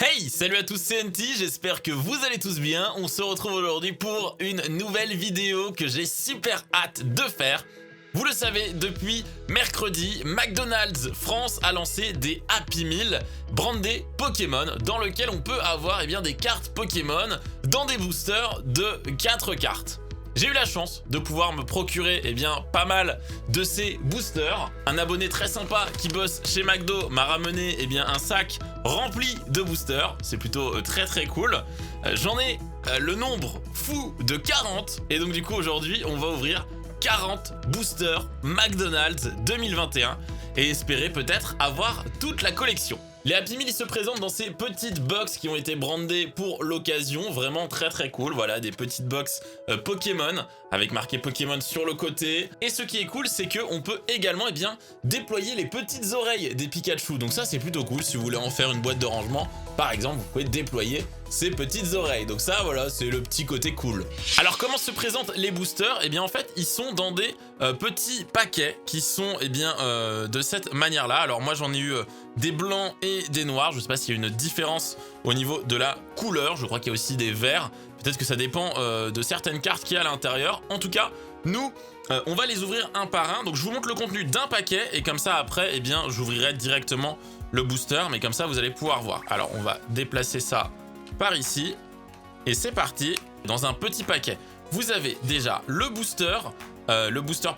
Hey, salut à tous, c'est NT, j'espère que vous allez tous bien. On se retrouve aujourd'hui pour une nouvelle vidéo que j'ai super hâte de faire. Vous le savez, depuis mercredi, McDonald's France a lancé des Happy Meal brandés Pokémon dans lequel on peut avoir des cartes Pokémon dans des boosters de 4 cartes. J'ai eu la chance de pouvoir me procurer pas mal de ces boosters. Un abonné très sympa qui bosse chez McDo m'a ramené un sac rempli de boosters. C'est plutôt très cool. J'en ai le nombre fou de 40. Et donc du coup aujourd'hui on va ouvrir 40 boosters McDonald's 2021 et espérer peut-être avoir toute la collection. Les Happy Meal se présentent dans ces petites box qui ont été brandées pour l'occasion, vraiment très cool. Voilà, des petites box Pokémon avec marqué Pokémon sur le côté. Et ce qui est cool, c'est qu'on peut également déployer les petites oreilles des Pikachu. Donc ça, c'est plutôt cool. Si vous voulez en faire une boîte de rangement, par exemple, vous pouvez déployer ces petites oreilles. Donc ça, voilà, c'est le petit côté cool. Alors comment se présentent les boosters? En fait, ils sont dans des petits paquets qui sont de cette manière-là. Alors moi, j'en ai eu des blancs et des noirs. Je sais pas s'il y a une différence au niveau de la couleur. Je crois qu'il y a aussi des verts. Peut-être que ça dépend de certaines cartes qu'il y a à l'intérieur. En tout cas, nous, on va les ouvrir un par un. Donc je vous montre le contenu d'un paquet et comme ça après, j'ouvrirai directement le booster. Mais comme ça, vous allez pouvoir voir. Alors on va déplacer ça par ici et c'est parti. Dans un petit paquet, vous avez déjà le booster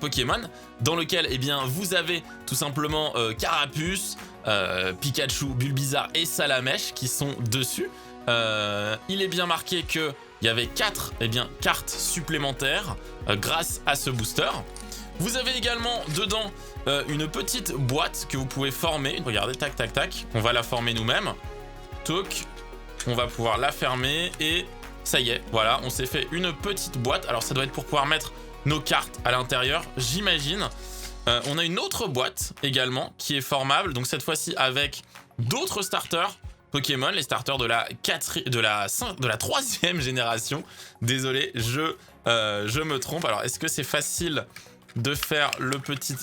Pokémon dans lequel vous avez tout simplement Carapuce, Pikachu, Bulbizarre et Salamèche qui sont dessus. Il est bien marqué que il y avait 4 cartes supplémentaires grâce à ce booster. Vous avez également dedans une petite boîte que vous pouvez former. Regardez, tac, on va la former nous-mêmes. Toc, on va pouvoir la fermer et ça y est, voilà, on s'est fait une petite boîte. Alors ça doit être pour pouvoir mettre nos cartes à l'intérieur, j'imagine. On a une autre boîte également qui est formable, donc cette fois-ci avec d'autres starters Pokémon, les starters de la 3e génération. Désolé, je me trompe. Alors, est-ce que c'est facile de faire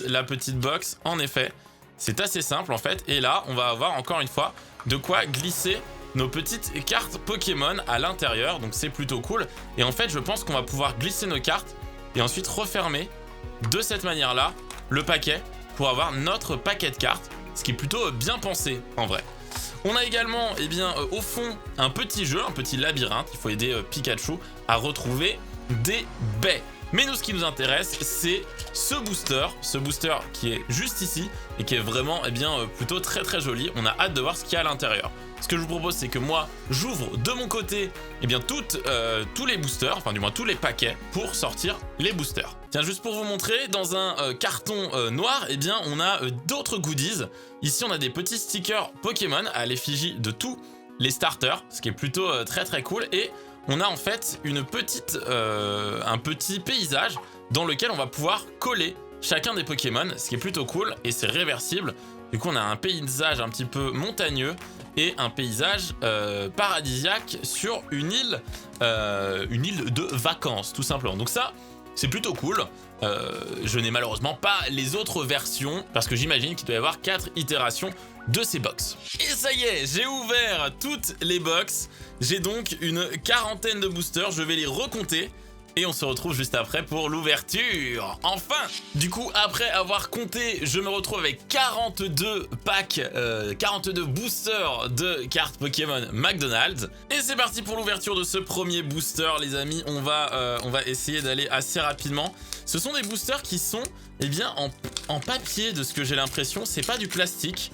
la petite box? En effet, c'est assez simple en fait. Et là, on va avoir encore une fois de quoi glisser nos petites cartes Pokémon à l'intérieur. Donc, c'est plutôt cool. Et en fait, je pense qu'on va pouvoir glisser nos cartes et ensuite refermer de cette manière-là le paquet pour avoir notre paquet de cartes. Ce qui est plutôt bien pensé en vrai. On a également au fond un petit jeu, un petit labyrinthe. Il faut aider Pikachu à retrouver des baies. Mais nous, ce qui nous intéresse, c'est ce booster qui est juste ici et qui est vraiment plutôt très joli. On a hâte de voir ce qu'il y a à l'intérieur. Ce que je vous propose, c'est que moi, j'ouvre de mon côté tous les boosters, enfin du moins tous les paquets pour sortir les boosters. Tiens, juste pour vous montrer, dans un carton noir, on a d'autres goodies. Ici, on a des petits stickers Pokémon à l'effigie de tous les starters, ce qui est plutôt très cool. Et on a en fait un petit paysage dans lequel on va pouvoir coller chacun des Pokémon, ce qui est plutôt cool et c'est réversible. Du coup, on a un paysage un petit peu montagneux et un paysage paradisiaque sur une île de vacances, tout simplement. Donc ça, c'est plutôt cool. Je n'ai malheureusement pas les autres versions parce que j'imagine qu'il doit y avoir 4 itérations de ces box. Et ça y est, j'ai ouvert toutes les box. J'ai donc une quarantaine de boosters, je vais les recompter. Et on se retrouve juste après pour l'ouverture. Enfin! Du coup, après avoir compté, je me retrouve avec 42 packs, 42 boosters de cartes Pokémon McDonald's. Et c'est parti pour l'ouverture de ce premier booster, les amis. On va essayer d'aller assez rapidement. Ce sont des boosters qui sont en papier, de ce que j'ai l'impression. C'est pas du plastique.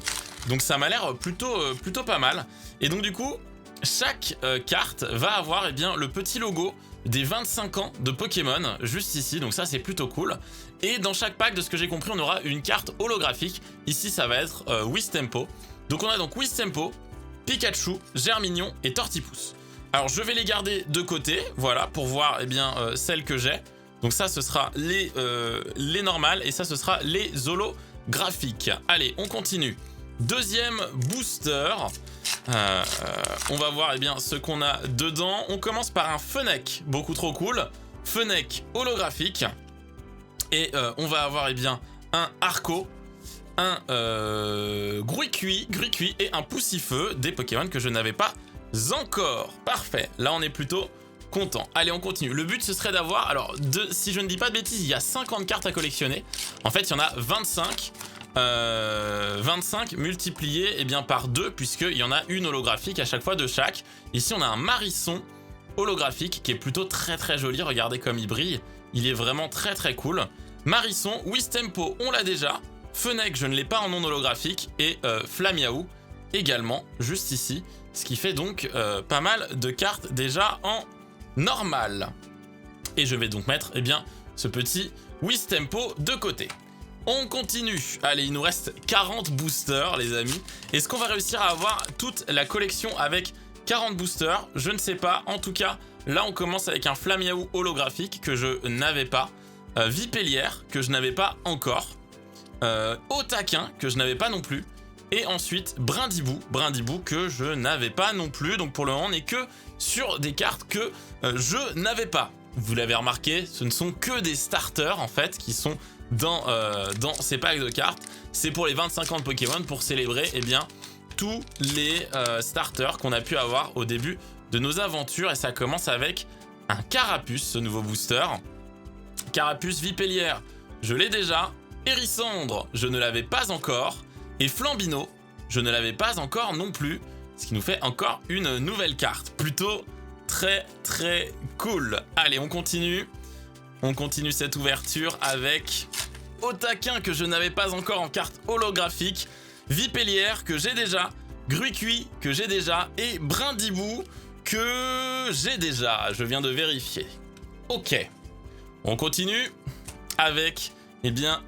Donc ça m'a l'air plutôt pas mal. Et donc du coup, chaque carte va avoir le petit logo des 25 ans de Pokémon juste ici, donc ça c'est plutôt cool. Et dans chaque pack, de ce que j'ai compris, on aura une carte holographique. Ici ça va être Wistempo. Donc on a donc Wistempo, Pikachu, Germignon et Tortipousse. Alors je vais les garder de côté, voilà, pour voir celles que j'ai. Donc ça ce sera les normales et ça ce sera les holographiques. Allez, on continue. Deuxième booster. On va voir ce qu'on a dedans. On commence par un Fennec, beaucoup trop cool. Fennec holographique. Et on va avoir un Arco. un Gruicui et un Poussifeu, des Pokémon que je n'avais pas encore. Parfait, là on est plutôt content. Allez, on continue. Le but ce serait d'avoir, alors si je ne dis pas de bêtises, il y a 50 cartes à collectionner. En fait, il y en a 25. 25 multiplié par 2, puisqu'il y en a une holographique à chaque fois de chaque. Ici on a un Marisson holographique qui est plutôt très très joli, regardez comme il brille, il est vraiment très très cool. Marisson, Wistempo on l'a déjà, Fennec je ne l'ai pas en non holographique, et Flamiaou également juste ici, ce qui fait donc pas mal de cartes déjà en normal. Et je vais donc mettre ce petit Wistempo de côté. On continue. Allez, il nous reste 40 boosters, les amis. Est-ce qu'on va réussir à avoir toute la collection avec 40 boosters? Je ne sais pas. En tout cas, là, on commence avec un Flamiaou holographique que je n'avais pas. Vipellière, que je n'avais pas encore. Otaquin, que je n'avais pas non plus. Et ensuite, Brindibou que je n'avais pas non plus. Donc pour le moment, on n'est que sur des cartes que je n'avais pas. Vous l'avez remarqué, ce ne sont que des starters, en fait, qui sont dans ces packs de cartes. C'est pour les 25 ans de Pokémon, pour célébrer tous les starters qu'on a pu avoir au début de nos aventures. Et ça commence avec un Carapuce, ce nouveau booster. Carapuce Vipellière, je l'ai déjà. Hérissandre, je ne l'avais pas encore. Et Flambino, je ne l'avais pas encore non plus. Ce qui nous fait encore une nouvelle carte. Plutôt très très cool. Allez, on continue. On continue cette ouverture avec Otaquin que je n'avais pas encore en carte holographique, Vipellière que j'ai déjà, Gruicui que j'ai déjà et Brindibou que j'ai déjà. Je viens de vérifier. Ok. On continue avec un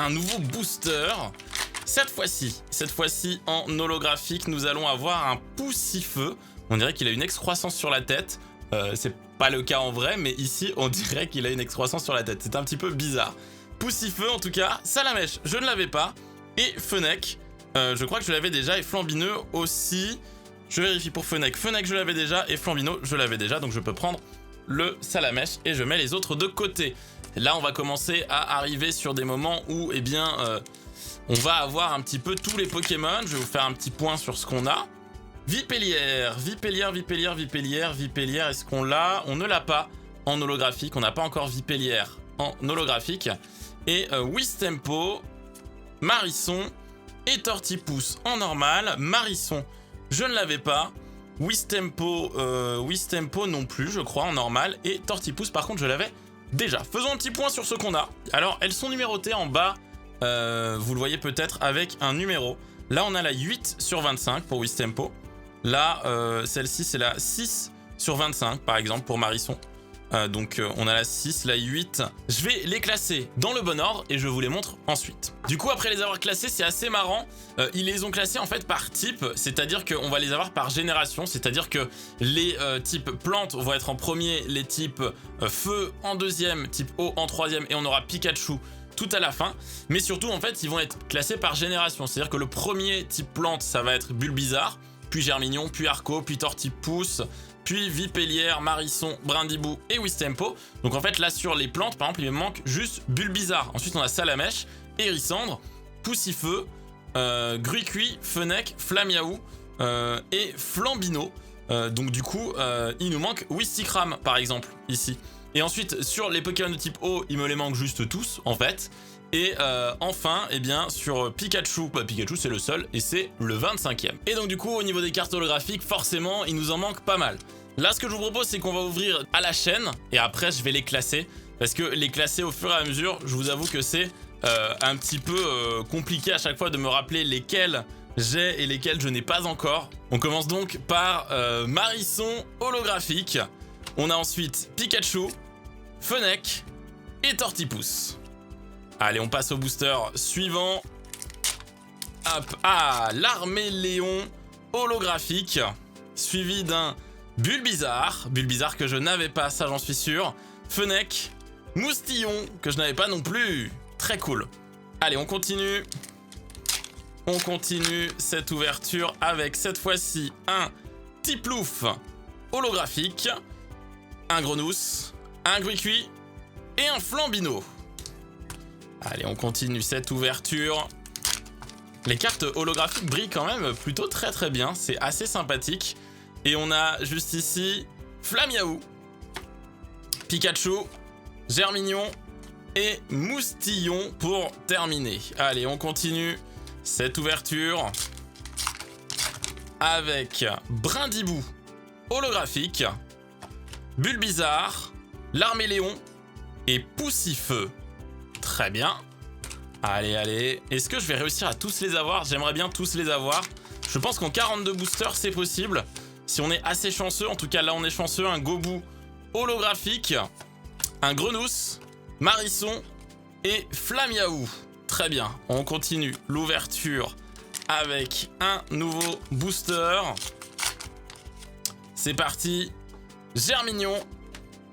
nouveau booster. Cette fois-ci en holographique, nous allons avoir un Poussifeu. On dirait qu'il a une excroissance sur la tête. C'est pas le cas en vrai, mais ici on dirait qu'il a une excroissance sur la tête. C'est un petit peu bizarre. Poussifeu en tout cas. Salamèche, je ne l'avais pas. Et Fennec, je crois que je l'avais déjà. Et Flambineux aussi. Je vérifie pour Fennec. Fennec, je l'avais déjà. Et Flambineux, je l'avais déjà. Donc je peux prendre le Salamèche et je mets les autres de côté. Là, on va commencer à arriver sur des moments où, on va avoir un petit peu tous les Pokémon. Je vais vous faire un petit point sur ce qu'on a. Vipellière, est-ce qu'on l'a? On ne l'a pas en holographique, on n'a pas encore Vipellière en holographique. Et Wistempo, Marisson et Tortipousse en normal. Marisson, je ne l'avais pas. Wistempo non plus, je crois, en normal. Et Tortipousse, par contre, je l'avais déjà. Faisons un petit point sur ce qu'on a. Alors, elles sont numérotées en bas, vous le voyez peut-être, avec un numéro. Là, on a la 8 sur 25 pour Wistempo. Là, celle-ci, c'est la 6 sur 25, par exemple, pour Marisson. Donc, on a la 6, la 8. Je vais les classer dans le bon ordre et je vous les montre ensuite. Du coup, après les avoir classés, c'est assez marrant. Ils les ont classés, en fait, par type. C'est-à-dire qu'on va les avoir par génération. C'est-à-dire que les types plantes vont être en premier, les types feu en deuxième, type eau en troisième, et on aura Pikachu tout à la fin. Mais surtout, en fait, ils vont être classés par génération. C'est-à-dire que le premier type plante, ça va être Bulbizarre, puis Germignon, puis Arco, puis Tortipousse, puis Vipellière, Marisson, Brindibou et Wistempo. Donc en fait là sur les plantes par exemple il me manque juste Bulbizarre. Ensuite on a Salamèche, Hérissandre, Poussifeu, Gruicui, Fennec, Flamiaou et Flambino. Donc du coup il nous manque Wistikram par exemple ici. Et ensuite sur les Pokémon de type eau il me les manque juste tous en fait. Et enfin, sur Pikachu, Pikachu c'est le seul et c'est le 25e. Et donc du coup, au niveau des cartes holographiques, forcément, il nous en manque pas mal. Là, ce que je vous propose, c'est qu'on va ouvrir à la chaîne et après, je vais les classer. Parce que les classer au fur et à mesure, je vous avoue que c'est un petit peu compliqué à chaque fois de me rappeler lesquels j'ai et lesquels je n'ai pas encore. On commence donc par Marisson holographique. On a ensuite Pikachu, Fennec et Tortipousse. Allez, on passe au booster suivant. Hop, l'Arméléon holographique, suivi d'un Bulbizarre que je n'avais pas, ça j'en suis sûr. Fennec, Moustillon, que je n'avais pas non plus. Très cool. Allez, on continue. On continue cette ouverture avec cette fois-ci un Tiplouf holographique, un Grenousse, un Gruicui et un Flambino. Allez, on continue cette ouverture. Les cartes holographiques brillent quand même plutôt très bien. C'est assez sympathique. Et on a juste ici Flamiaou, Pikachu, Germignon et Moustillon pour terminer. Allez, on continue cette ouverture avec Brindibou holographique, Bulbizarre, Larméléon et Poussifeu. Très bien. Allez. Est-ce que je vais réussir à tous les avoir? J'aimerais bien tous les avoir. Je pense qu'en 42 boosters, c'est possible. Si on est assez chanceux, en tout cas là on est chanceux, un Gobou holographique, un Grenousse, Marisson et Flamiaou. Très bien, on continue l'ouverture avec un nouveau booster. C'est parti. Germignon,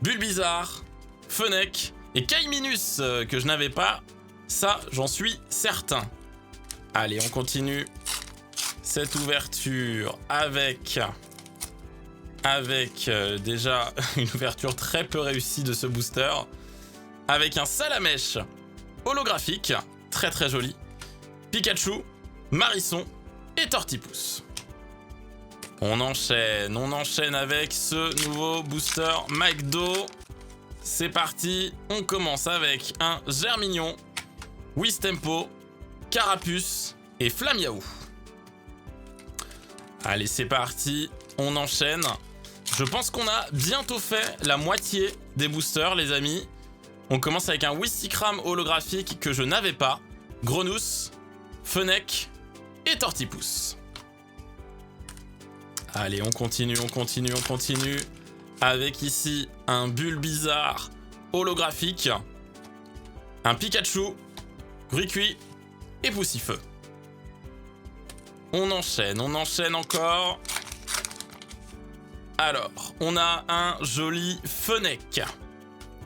Bulbizarre, Fennec et Kaiminus que je n'avais pas. Ça, j'en suis certain. Allez, on continue cette ouverture avec déjà une ouverture très peu réussie de ce booster. Avec un Salamèche holographique, très joli. Pikachu, Marisson et Tortipousse. On enchaîne avec ce nouveau booster McDo. C'est parti, on commence avec un Germignon, Wistempo, Carapuce et Flamiaou. Allez, c'est parti, on enchaîne. Je pense qu'on a bientôt fait la moitié des boosters, les amis. On commence avec un Wistikram holographique que je n'avais pas, Grenousse, Fennec et Tortipousse. Allez, on continue. Avec ici un Bulbizarre holographique, un Pikachu, Gruicui et Poussifeu. On enchaîne encore. Alors, on a un joli Fennec,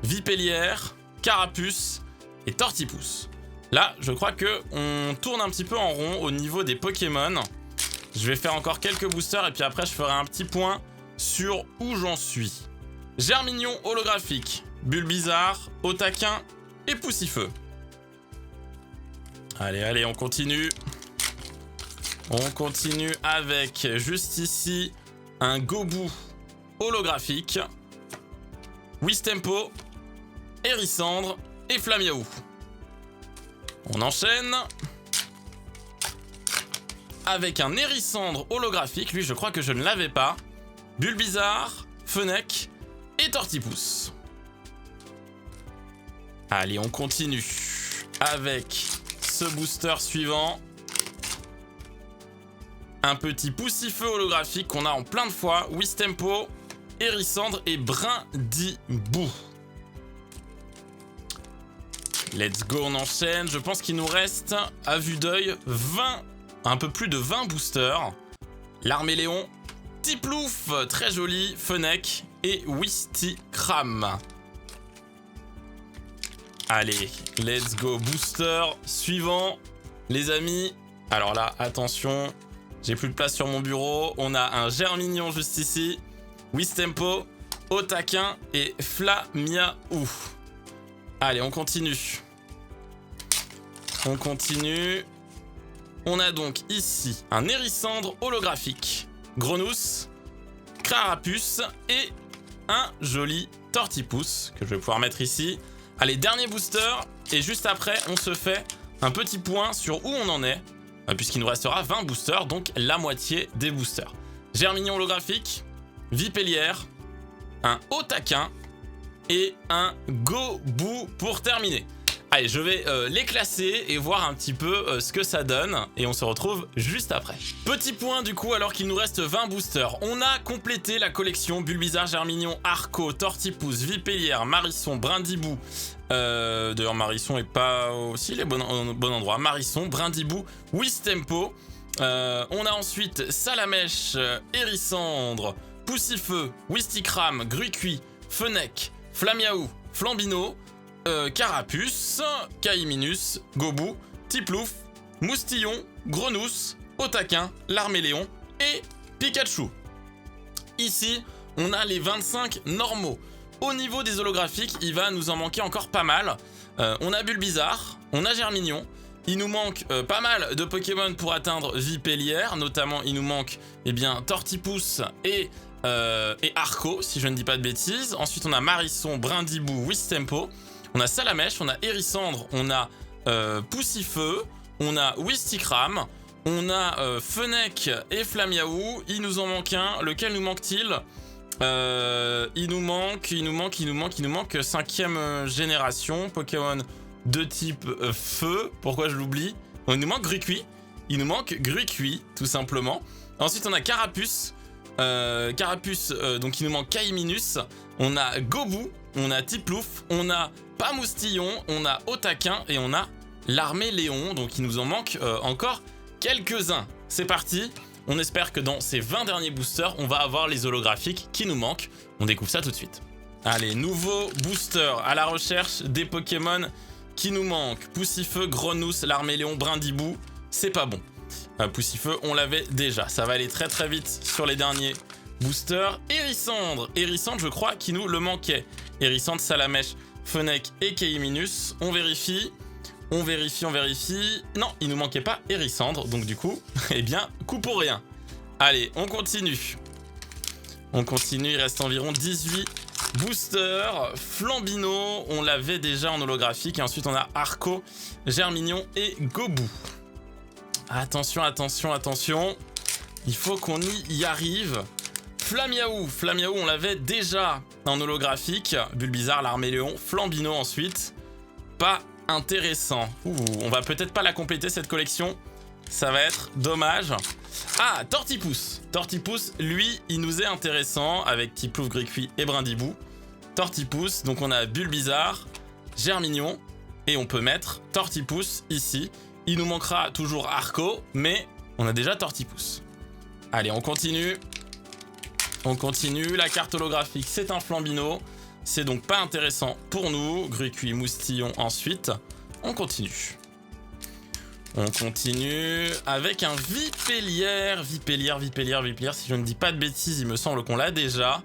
Vipellière, Carapuce et Tortipousse. Là, je crois que on tourne un petit peu en rond au niveau des Pokémon. Je vais faire encore quelques boosters et puis après, je ferai un petit point sur où j'en suis. Germignon holographique, Bulbizarre, Otaquin et Poussifeu. Allez, on continue. On continue avec juste ici un Gobou holographique, Wistempo, Hérissandre et Flamiaou. On enchaîne avec un Hérissandre holographique. Lui, je crois que je ne l'avais pas. Bulbizarre, Fennec et Tortipousse. Allez, on continue avec ce booster suivant. Un petit Poussifeu holographique qu'on a en plein de fois. Wistempo, Hérissandre et Brindibou. Let's go, on enchaîne. Je pense qu'il nous reste, à vue d'œil, un peu plus de 20 boosters. Larméléon, Tiplouf, très joli, Fennec et Wistikram. Allez, let's go, booster suivant, les amis. Alors là, attention, j'ai plus de place sur mon bureau. On a un Germignon juste ici, Wistempo, Otaquin et Flamiaou. Allez, on continue. On a donc ici un Hérissandre holographique, Grenousse, Carapuce et un joli Tortipousse que je vais pouvoir mettre ici. Allez, dernier booster et juste après, on se fait un petit point sur où on en est puisqu'il nous restera 20 boosters, donc la moitié des boosters. Germignon holographique, Vipellière, un Otaquin et un Gobou pour terminer. Allez, je vais les classer et voir un petit peu ce que ça donne et on se retrouve juste après. Petit point du coup, alors qu'il nous reste 20 boosters. On a complété la collection Bulbizarre, Germignon, Arco, Tortipousse, Vipellière, Marisson, Brindibou. D'ailleurs, Marisson est pas aussi les bon endroit. Marisson, Brindibou, Wistempo. On a ensuite Salamèche, Hérissandre, Poussifeu, Wistikram, Gruicui, Fennec, Flamiaou, Flambino, Carapuce, Kaiminus, Gobou, Tiplouf, Moustillon, Grenousse, Otaquin, Larméléon et Pikachu. Ici, on a les 25 normaux. Au niveau des holographiques, il va nous en manquer encore pas mal. On a Bulbizarre, on a Germignon. Il nous manque pas mal de Pokémon pour atteindre Vipellière. Notamment, il nous manque Tortipousse et Arco, si je ne dis pas de bêtises. Ensuite, on a Marisson, Brindibou, Wistempo. On a Salamèche, on a Hérissandre, on a Poussifeu, on a Wistikram, on a Fennec et Flamiaou. Il nous en manque un. Lequel nous manque-t-il? Il nous manque 5ème génération. Pokémon de type feu. Pourquoi je l'oublie? Il nous manque Grucuit. Il nous manque Grucuit, tout simplement. Ensuite, on a Carapuce. Donc il nous manque Kaiminus. On a Gobu. On a Tiplouf. On a Pamoustillon. On a Otaquin. Et on a l'armée Léon. Donc il nous en manque encore quelques-uns. C'est parti. On espère que dans ces 20 derniers boosters, on va avoir les holographiques qui nous manquent. On découvre ça tout de suite. Allez, nouveau booster à la recherche des Pokémon qui nous manquent. Poussifeu, Grenousse, l'Arméléon, Brindibou. C'est pas bon. Poussifeu, on l'avait déjà. Ça va aller très très vite sur les derniers boosters. Hérissandre, je crois qu'il nous le manquait. Hérissandre, Salamèche, Fennec et Kaiminus. On vérifie. On vérifie. Non, il nous manquait pas Hérissandre. Donc du coup, coup pour rien. Allez, on continue. Il reste environ 18 boosters. Flambino, on l'avait déjà en holographique. Et ensuite, on a Arco, Germignon et Gobu. Attention. Il faut qu'on y arrive. Flamiaou, on l'avait déjà en holographique. Bulbizarre, l'Arméléon, Flambino ensuite. Pas intéressant. On va peut-être pas la compléter cette collection. Ça va être dommage. Ah, Tortipousse, lui, il nous est intéressant avec Tiplouf, Grucuit et Brindibou. Tortipousse, donc on a Bulbizarre, Germignon et on peut mettre Tortipousse ici. Il nous manquera toujours Arco, mais on a déjà Tortipousse. Allez, on continue. La carte holographique, c'est un Flambino. C'est donc pas intéressant pour nous. Grucuit, Moustillon ensuite. On continue avec un Vipellière. Si je ne dis pas de bêtises, il me semble qu'on l'a déjà.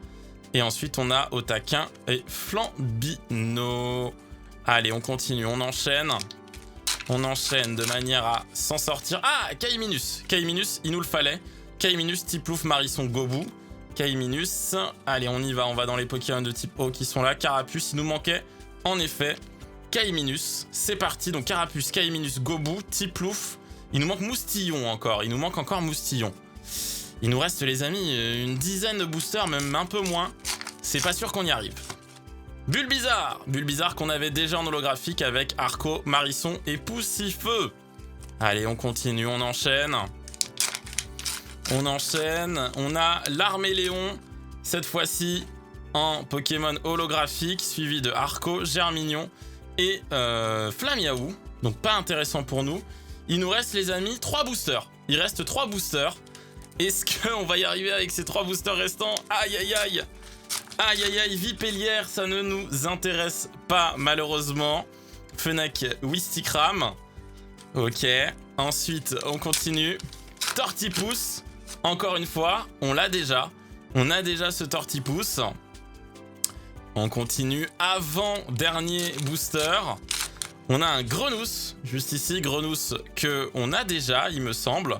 Et ensuite, on a Otaquin et Flambino. Allez, on continue, on enchaîne de manière à s'en sortir. Ah, Kaiminus, il nous le fallait. Kaiminus, Tiplouf, Marisson, Gobu. Kaiminus. Allez, on y va. On va dans les Pokémon de type eau qui sont là. Carapuce, il nous manquait en effet Kaiminus. C'est parti. Donc Carapuce, Kaiminus, Gobu, Tiplouf. Il nous manque Moustillon encore. Il nous reste, les amis, une dizaine de boosters, même un peu moins. C'est pas sûr qu'on y arrive. Bulbizarre qu'on avait déjà en holographique avec Arco, Marisson et Poussifeu. Allez, on continue, on enchaîne. On a l'Arméléon, cette fois-ci en Pokémon holographique, suivi de Arco, Germignon et Flamiaou. Donc pas intéressant pour nous. Il nous reste, les amis, 3 boosters. Il reste 3 boosters. Est-ce qu'on va y arriver avec ces 3 boosters restants? Aïe, Vipellière, ça ne nous intéresse pas malheureusement. Fennec, Wistikram. Ok, ensuite on continue. Tortipousse. Encore une fois, on l'a déjà. On a déjà ce Tortipousse. On continue. Avant-dernier booster. On a un Grenousse. Juste ici, Grenousse que on a déjà, il me semble.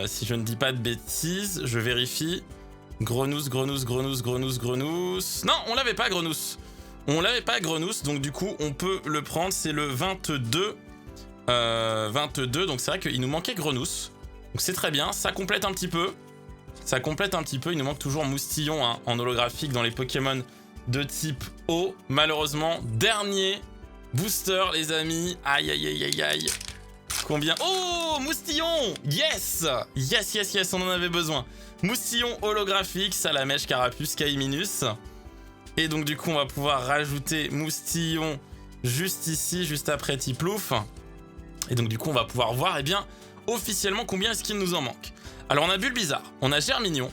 Si je ne dis pas de bêtises, je vérifie. Grenousse. Non, on l'avait pas, Grenousse. Donc du coup, on peut le prendre. C'est le 22. 22, donc c'est vrai qu'il nous manquait Grenousse. Donc c'est très bien, ça complète un petit peu. Il nous manque toujours Moustillon en holographique dans les Pokémon de type eau. Malheureusement, dernier booster, les amis. Aïe. Combien? Oh, Moustillon! Yes, on en avait besoin. Moustillon holographique, Salamèche, Carapuce, Kaiminus. Et donc du coup, on va pouvoir rajouter Moustillon juste ici, juste après Tiplouf. Et donc du coup, on va pouvoir voir, officiellement combien est-ce qu'il nous en manque. Alors on a Bulbizarre, on a Germignon,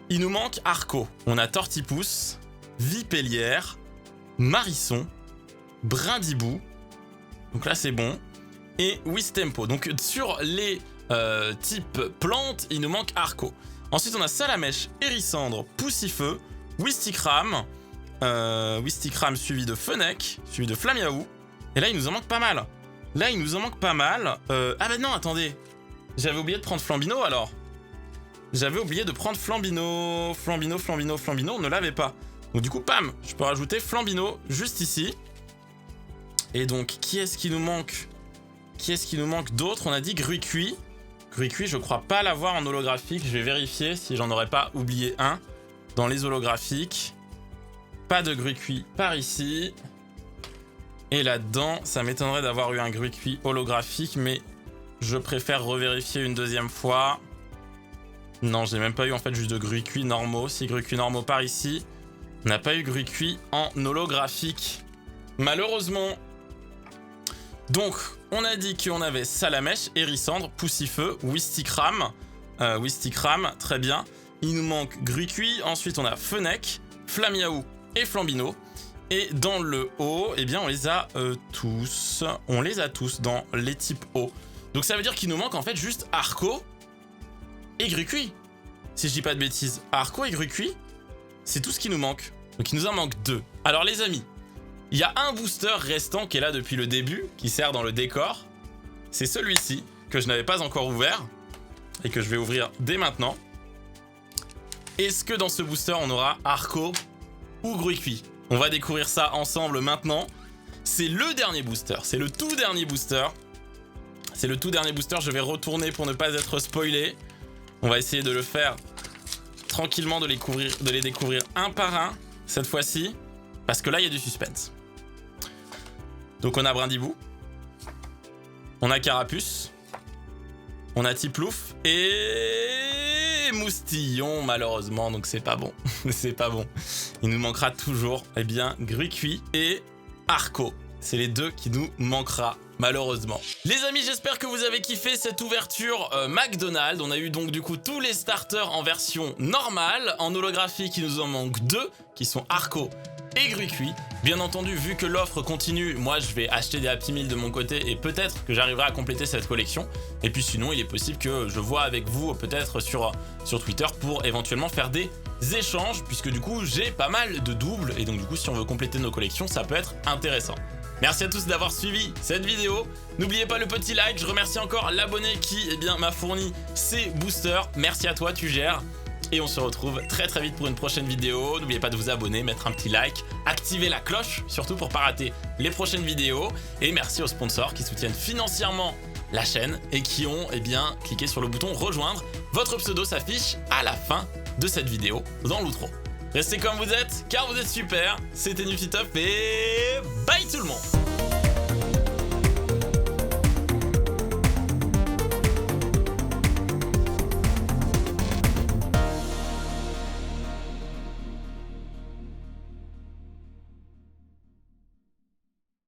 il nous manque Arco, on a Tortipousse, Vipellière, Marisson, Brindibou, donc là c'est bon, et Wistempo. Donc sur les types plantes, il nous manque Arco. Ensuite on a Salamèche, Hérissandre, Poussifeu, Wistikram suivi de Fennec, suivi de Flamiaou, Et là, il nous en manque pas mal. Là, il nous en manque pas mal. Ah bah non, attendez. J'avais oublié de prendre Flambino, alors. J'avais oublié de prendre Flambino. Flambino, on ne l'avait pas. Donc du coup, pam, je peux rajouter Flambino juste ici. Et donc, qui est-ce qui nous manque? Qui est-ce qui nous manque d'autre? On a dit Gruicui. Gruicui, je crois pas l'avoir en holographique. Je vais vérifier si j'en aurais pas oublié un dans les holographiques. Pas de Gruicui par ici. Et là-dedans, ça m'étonnerait d'avoir eu un Gruicui holographique, mais je préfère revérifier une deuxième fois. Non, j'ai même pas eu en fait juste de Gruicui normaux. Si Gruicui normaux par ici, on n'a pas eu Gruicui en holographique. Malheureusement. Donc, on a dit qu'on avait Salamèche, Hérissandre, Poussifeu, Wistikram. Wistikram, très bien. Il nous manque Gruicui. Ensuite, on a Fennec, Flamiaou et Flambino. Et dans le haut, eh bien, on les a tous. On les a tous dans les types haut. Donc, ça veut dire qu'il nous manque en fait juste Arco et Gruicui. Si je dis pas de bêtises, Arco et Gruicui, c'est tout ce qui nous manque. Donc, il nous en manque 2. Alors, les amis, il y a un booster restant qui est là depuis le début, qui sert dans le décor. C'est celui-ci, que je n'avais pas encore ouvert, et que je vais ouvrir dès maintenant. Est-ce que dans ce booster, on aura Arco ou Gruicui? On va découvrir ça ensemble maintenant. C'est le dernier booster, c'est le tout dernier booster. C'est le tout dernier booster, je vais retourner pour ne pas être spoilé. On va essayer de le faire tranquillement, de les découvrir un par un, cette fois-ci. Parce que là, il y a du suspense. Donc on a Brindibou, on a Carapuce, on a Tiplouf et Moustillon malheureusement, donc c'est pas bon, c'est pas bon. Il nous manquera toujours, eh bien, Gruicui et Arco. C'est les deux qui nous manquera malheureusement. Les amis, j'espère que vous avez kiffé cette ouverture McDonald's. On a eu donc du coup tous les starters en version normale. En holographique, il nous en manque 2 qui sont Arco et Gruicui. Bien entendu, vu que l'offre continue, moi je vais acheter des Happy Meal de mon côté et peut-être que j'arriverai à compléter cette collection. Et puis sinon, il est possible que je vois avec vous peut-être sur Twitter pour éventuellement faire des échanges, puisque du coup j'ai pas mal de doubles et donc du coup si on veut compléter nos collections, ça peut être intéressant. Merci à tous d'avoir suivi cette vidéo. N'oubliez pas le petit like. Je remercie encore l'abonné qui m'a fourni ces boosters. Merci à toi, tu gères. Et on se retrouve très très vite pour une prochaine vidéo. N'oubliez pas de vous abonner, mettre un petit like, activer la cloche, surtout pour pas rater les prochaines vidéos. Et merci aux sponsors qui soutiennent financièrement la chaîne et qui ont cliqué sur le bouton rejoindre. Votre pseudo s'affiche à la fin de cette vidéo dans l'outro. Restez comme vous êtes, car vous êtes super. C'était Nifty Top et bye tout le monde.